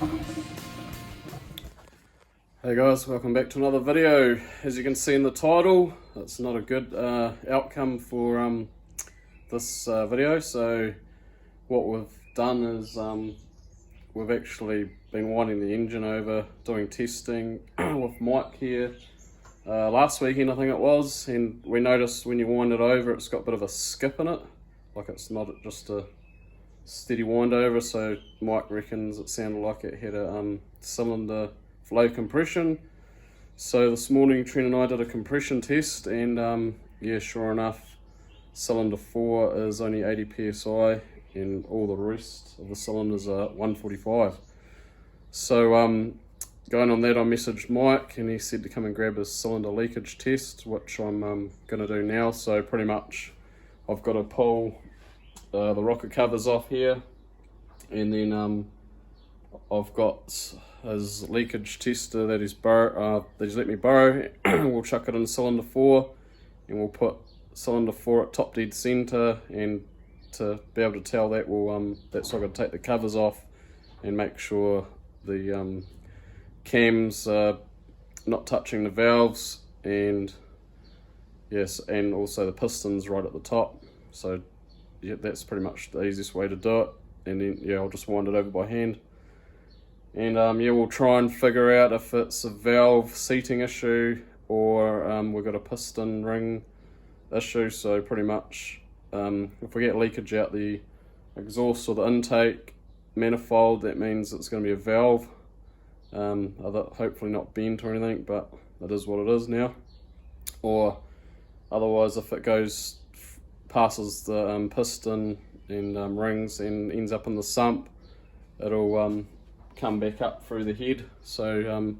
Hey guys, welcome back to another video. As you can see in the title, it's not a good outcome for this video. So what we've done is we've actually been winding the engine over, doing testing with Mike here last weekend I think it was, and we noticed when you wind it over it's got a bit of a skip in it, like it's not just a steady wind over. So Mike reckons it sounded like it had a cylinder low compression. So this morning Trent and I did a compression test, and yeah, sure enough, cylinder 4 is only 80 psi and all the rest of the cylinders are 145. So going on that, I messaged Mike and he said to come and grab his cylinder leakage test, which I'm going to do now. So pretty much I've got to pull the rocker covers off here, and then I've got his leakage tester that he's let me borrow. We'll chuck it in cylinder 4 and we'll put cylinder 4 at top dead center, and to be able to tell that, that's I've got to take the covers off and make sure the cams are not touching the valves, and yes, and also the pistons right at the top. So yeah, that's pretty much the easiest way to do it, and then yeah, I'll just wind it over by hand. And yeah, we'll try and figure out if it's a valve seating issue or we've got a piston ring issue. So pretty much if we get leakage out the exhaust or the intake manifold, that means it's going to be a valve. Hopefully not bent or anything, but that is what it is now. Or otherwise, if it goes passes the piston and rings and ends up in the sump, it'll come back up through the head. So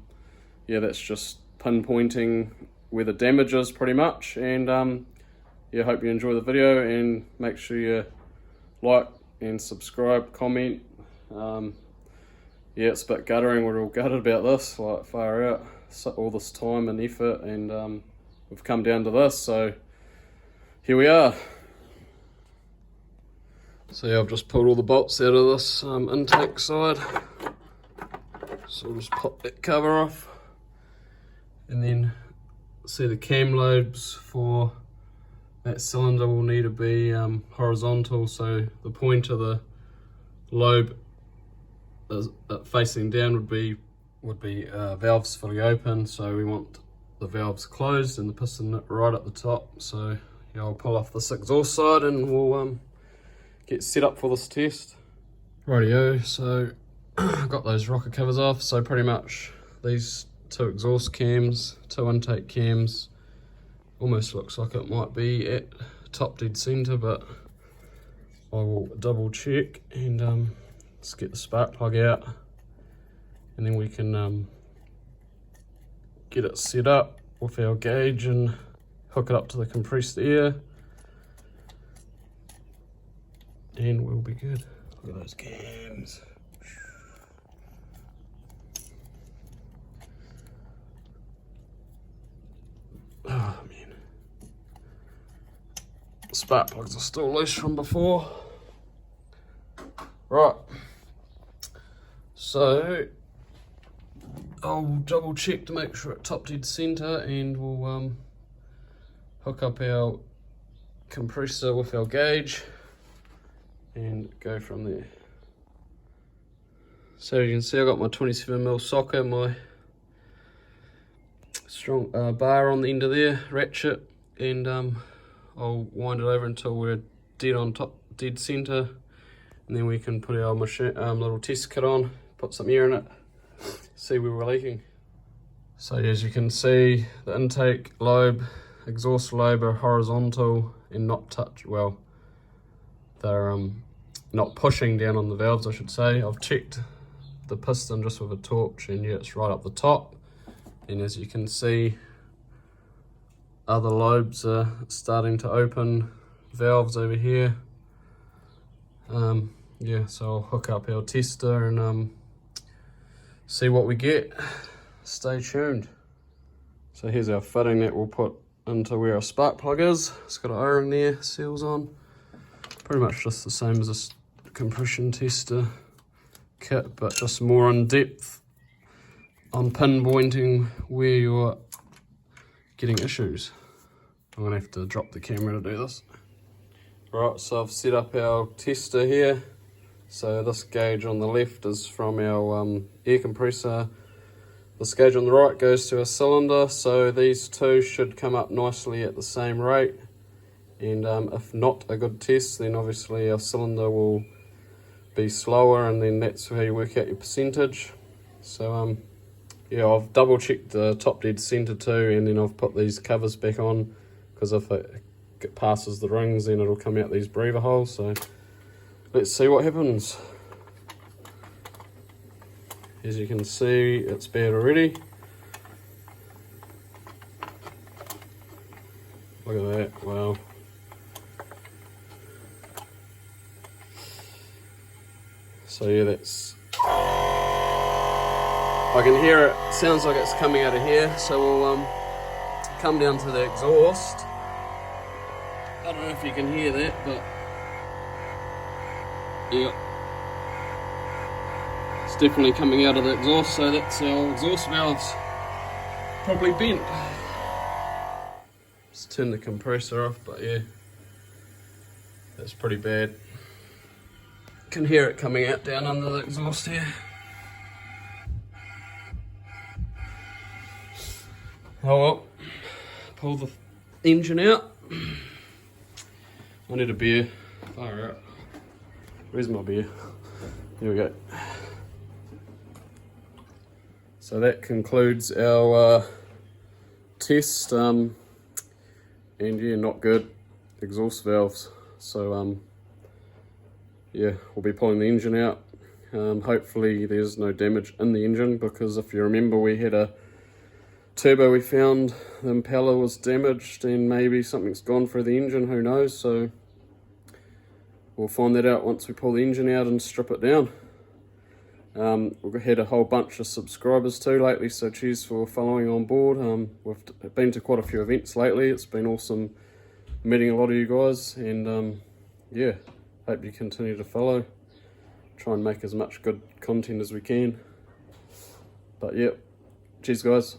yeah, that's just pinpointing where the damage is pretty much. And yeah, hope you enjoy the video, and make sure you like and subscribe, comment. Yeah, it's a bit guttering, we're all gutted about this, like far out, so all this time and effort, and we've come down to this, so here we are. So yeah, I've just pulled all the bolts out of this intake side. So we'll just pop that cover off, and then see the cam lobes for that cylinder will need to be horizontal. So the point of the lobe is facing down would be valves fully open. So we want the valves closed and the piston right at the top. So yeah, I'll pull off this exhaust side and we'll get set up for this test. Rightio, so I've got those rocker covers off. So pretty much these 2 exhaust cams, 2 intake cams, almost looks like it might be at top dead center, but I will double check. And let's get the spark plug out, and then we can get it set up with our gauge and hook it up to the compressed air, and we'll be good. Look at those cams. Oh man, spark plugs are still loose from before. Right, so I'll double check to make sure it's top dead center, and we'll hook up our compressor with our gauge and go from there. So you can see I got my 27mm socket, my strong bar on the end of there, ratchet, and I'll wind it over until we're dead on top, dead center, and then we can put our machine, little test kit on, put some air in it, see where we're leaking. So as you can see, the intake lobe, exhaust lobe are horizontal and not touch, well, they're not pushing down on the valves, I should say. I've checked the piston just with a torch, and yeah, it's right up the top. And as you can see, other lobes are starting to open, valves over here. Yeah, so I'll hook up our tester and see what we get. Stay tuned. So here's our fitting that we'll put into where our spark plug is. It's got an O-ring there, seals on. Pretty much just the same as a compression tester. kit, but just more in depth on pinpointing where you're getting issues. I'm gonna have to drop the camera to do this. Right, so I've set up our tester here. So this gauge on the left is from our air compressor. This gauge on the right goes to a cylinder, so these two should come up nicely at the same rate. And if not a good test, then obviously our cylinder will be slower, and then that's how you work out your percentage. So yeah, I've double checked the top dead center too, and then I've put these covers back on, because if it passes the rings, then it'll come out these breather holes. So let's see what happens. As you can see, it's bad already. Look at that, wow. So yeah, that's... I can hear it, sounds like it's coming out of here, so we'll come down to the exhaust. I don't know if you can hear that, but yeah, it's definitely coming out of the exhaust, so that's our exhaust valves probably bent. Just turn the compressor off, but yeah, that's pretty bad. Can hear it coming out down under the exhaust here. Oh well, pull the engine out. I need a beer. Alright, where's my beer? Here we go. So that concludes our test, and yeah, not good exhaust valves. So yeah, we'll be pulling the engine out. Hopefully there's no damage in the engine, because if you remember, we had a turbo we found, the impeller was damaged, and maybe something's gone through the engine, who knows. So we'll find that out once we pull the engine out and strip it down. We've had a whole bunch of subscribers too lately, so cheers for following on board. We've been to quite a few events lately. It's been awesome meeting a lot of you guys, and yeah, hope you continue to follow. Try and make as much good content as we can. But yeah, cheers guys.